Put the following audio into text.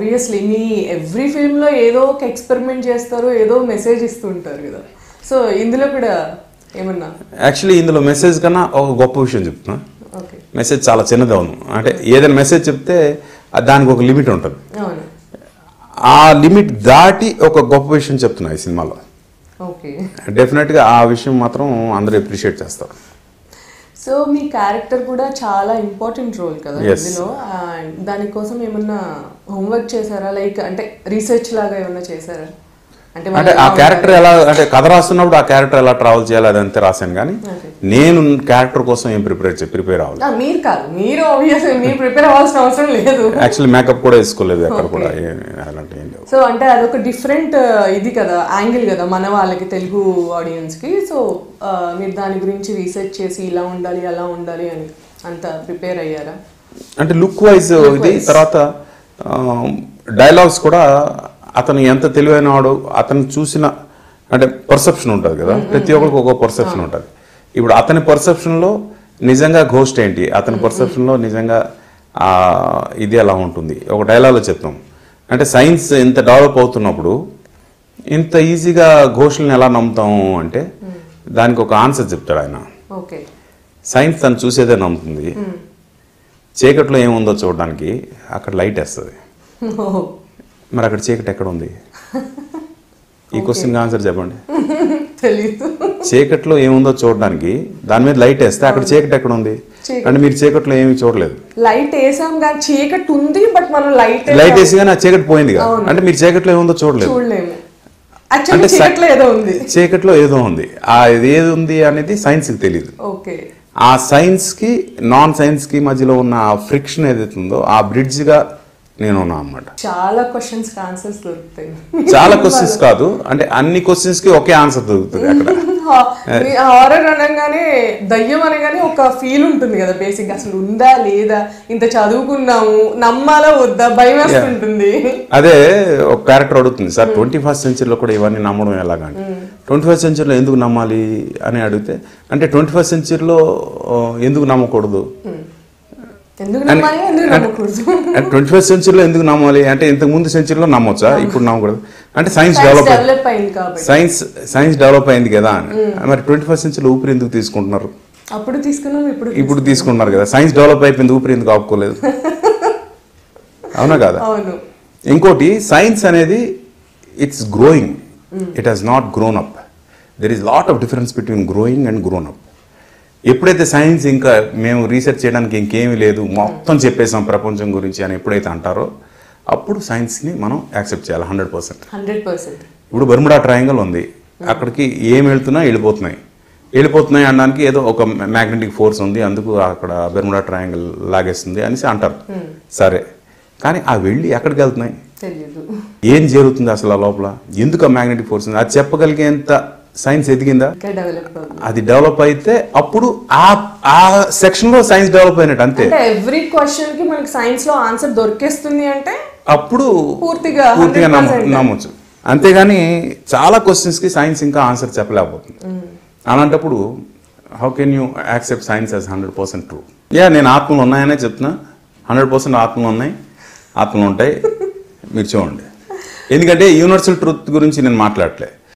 Obviously me every ఫిల్మ్లో ఏదో ఒక experiment చేస్తారు, ఏదో మెసేజ్ ఇస్తూ ఉంటారు కదా. సో ఇందులో కూడా ఏమన్నా? యాక్చువల్లీ ఇందులో మెసేజ్ కన్నా ఒక గొప్ప విషయం చెప్తున్నా. మెసేజ్ చాలా చిన్నది. అవును, అంటే ఏదైనా మెసేజ్ చెప్తే దానికి ఒక లిమిట్ ఉంటుంది. ఆ లిమిట్ దాటి ఒక గొప్ప విషయం చెప్తున్నా ఈ సినిమాలో. డెఫినెట్గా ఆ విషయం మాత్రం అందరూ అప్రిషియేట్ చేస్తారు. సో మీ క్యారెక్టర్ కూడా చాలా ఇంపార్టెంట్ రోల్ కదా ఇందులో. దానికోసం ఏమన్నా హోంవర్క్ చేశారా? లైక్ అంటే రీసెర్చ్ లాగా ఏమన్నా చేశారా? అంటే ఆ క్యారెక్టర్ ఎలా, అంటే కథ రాస్తున్నప్పుడు ఆ క్యారెక్టర్ ఎలా ట్రావెల్ చేయాలి అదంతా రాశాను, కానీ నేను క్యారెక్టర్ కోసం ఏం ప్రిపేర్ అవ్వాలి. మీరు కాదు, మీరు ఆబ్వియస్లీ మీరు ప్రిపేర్ అవ్వాల్సిన అవసరం లేదు. యాక్చువల్లీ మేకప్ కూడా వేసుకోలేదు ఎక్కడ కూడా, అలాంటి ఏం లేదు. సో అంటే అదొక డిఫరెంట్ ఇది కదా, యాంగిల్ కదా మన వాళ్ళకి, తెలుగు ఆడియన్స్కి. సో మీరు దాని గురించి రీసెర్చ్ చేసి ఇలా ఉండాలి అలా ఉండాలి అని అంత ప్రిపేర్ అయ్యారా? అంటే లుక్ వైజ్ ఇది, తర్వాత డైలాగ్స్ కూడా అతను ఎంత తెలివైన వాడు, అతను చూసిన అంటే పర్సెప్షన్ ఉంటుంది కదా, ప్రతి ఒక్కరికి ఒక పర్సెప్షన్ ఉంటుంది. ఇప్పుడు అతని పర్సెప్షన్లో నిజంగా ఘోస్ట్ ఏంటి, అతని పర్సెప్షన్లో నిజంగా ఇది ఎలా ఉంటుంది, ఒక డైలాగ్లో చెప్తాం. అంటే సైన్స్ ఇంత డెవలప్ అవుతున్నప్పుడు ఇంత ఈజీగా ఘోస్ట్ని ఎలా నమ్ముతాము అంటే దానికి ఒక ఆన్సర్ చెప్తాడు ఆయన. సైన్స్ తను చూసేదే నమ్ముతుంది, చీకట్లో ఏముందో చూడడానికి అక్కడ లైట్ వేస్తుంది, మరి అక్కడ చీకటి ఎక్కడ ఉంది? ఈ క్వశ్చన్కి ఆన్సర్ చెప్పండి. చీకట్లో ఏముందో చూడడానికి దాని మీద లైట్ వేస్తే అక్కడ చీకటి ఎక్కడ ఉంది? అంటే మీరు చీకట్లో ఏమి చూడలేదు. లైట్ వేసాం కానీ చీకటి ఉంది, బట్ మనం లైట్ వేసి కానీ ఆ చీకటి పోయింది కదా, అంటే మీరు చీకట్లో ఏముందో చూడలేదు. అంటే చీకట్లో ఏదో ఉంది, ఆ ఏది ఉంది అనేది సైన్స్కి తెలియదు. ఆ సైన్స్కి నాన్ సైన్స్కి మధ్యలో ఉన్న ఆ ఫ్రిక్షన్ ఏదైతే ఉందో ఆ బ్రిడ్జ్గా నేను ఉన్నా అన్నమాట. చాలా క్వశ్చన్స్ ఆన్సర్స్ దొరుకుతాయి. చాలా క్వశ్చన్స్ కాదు, అంటే అన్ని క్వశ్చన్స్ కి ఒకే ఆన్సర్ దొరుకుతుంది అక్కడ. హారర్ అనగానే, దయ్యం అనగానే ఒక ఫీల్ ఉంటుంది కదా బేసిక్, అసలు ఉందా లేదా, ఇంత చదువుకున్నాము నమ్మాలా వద్దా, భయం వేస్తుంటుంది. అదే ఒక క్యారెక్టర్ అడుగుతుంది, సార్ 21st సెంచరీలో కూడా ఇవన్నీ నమ్మడం ఎలాగంటే 21st సెంచరీలో ఎందుకు నమ్మాలి అని అడిగితే, అంటే 21st సెంచరీలో ఎందుకు నమ్మకూడదు, 21st సెంచరీలో ఎందుకు నమ్మాలి అంటే ఇంతకు ముందు సెంచరీలో నమ్మొచ్చా, ఇప్పుడు నమ్మకూడదు అంటే సైన్స్ డెవలప్ అయింది కదా. మరి 21st సెంచరీలో ఊపిరి ఎందుకు తీసుకుంటున్నారు? ఇప్పుడు తీసుకుంటున్నారు కదా, సైన్స్ డెవలప్ అయిపోయింది, ఊపిరి ఎందుకు ఆపుకోలేదు? అవునా కదా? ఇంకోటి, సైన్స్ అనేది it's growing, it has not grown up. There is lot of difference between growing and grown up. ఎప్పుడైతే సైన్స్ ఇంకా మేము రీసెర్చ్ చేయడానికి ఇంకేమీ లేదు, మొత్తం చెప్పేసాం ప్రపంచం గురించి అని ఎప్పుడైతే అంటారో అప్పుడు సైన్స్ని మనం యాక్సెప్ట్ చేయాలి 100%. ఇప్పుడు బర్ముడా ట్రయాంగిల్ ఉంది, అక్కడికి ఏం వెళ్ళిపోతున్నాయి అనడానికి ఏదో ఒక మ్యాగ్నెటిక్ ఫోర్స్ ఉంది, అందుకు అక్కడ బర్ముడా ట్రయాంగిల్ లాగేస్తుంది అనేసి అంటారు. సరే, కానీ ఆ వెళ్ళి ఎక్కడికి వెళ్తున్నాయి, ఏం జరుగుతుంది అసలు ఆ లోపల, ఎందుకు ఆ మ్యాగ్నెటిక్ ఫోర్స్ ఉంది, అది చెప్పగలిగేంత సైన్స్ ఎదిగిందా? అది డెవలప్ అయితే అప్పుడు ఆ సెక్షన్ లో సైన్స్ డెవలప్ అయినట్టు. అంతే, ఎవ్రీ క్వశ్చన్ కి మనకి సైన్స్ లో ఆన్సర్ దొరికేస్తుంది అంటే అప్పుడు పూర్తిగా నమ్మొచ్చు. అంతేగాని చాలా క్వశ్చన్స్ కి సైన్స్ ఇంకా ఆన్సర్ చెప్పలేకపోతుంది. అలాంటప్పుడు how can you accept science as 100% true? నేను ఆత్మలు ఉన్నాయనే చెప్తున్నా, 100% ఆత్మలు ఉన్నాయి, ఆత్మలు ఉంటాయి, మీరు చూడండి. ఎందుకంటే యూనివర్సల్ ట్రూత్ గురించి నేను మాట్లాడలే,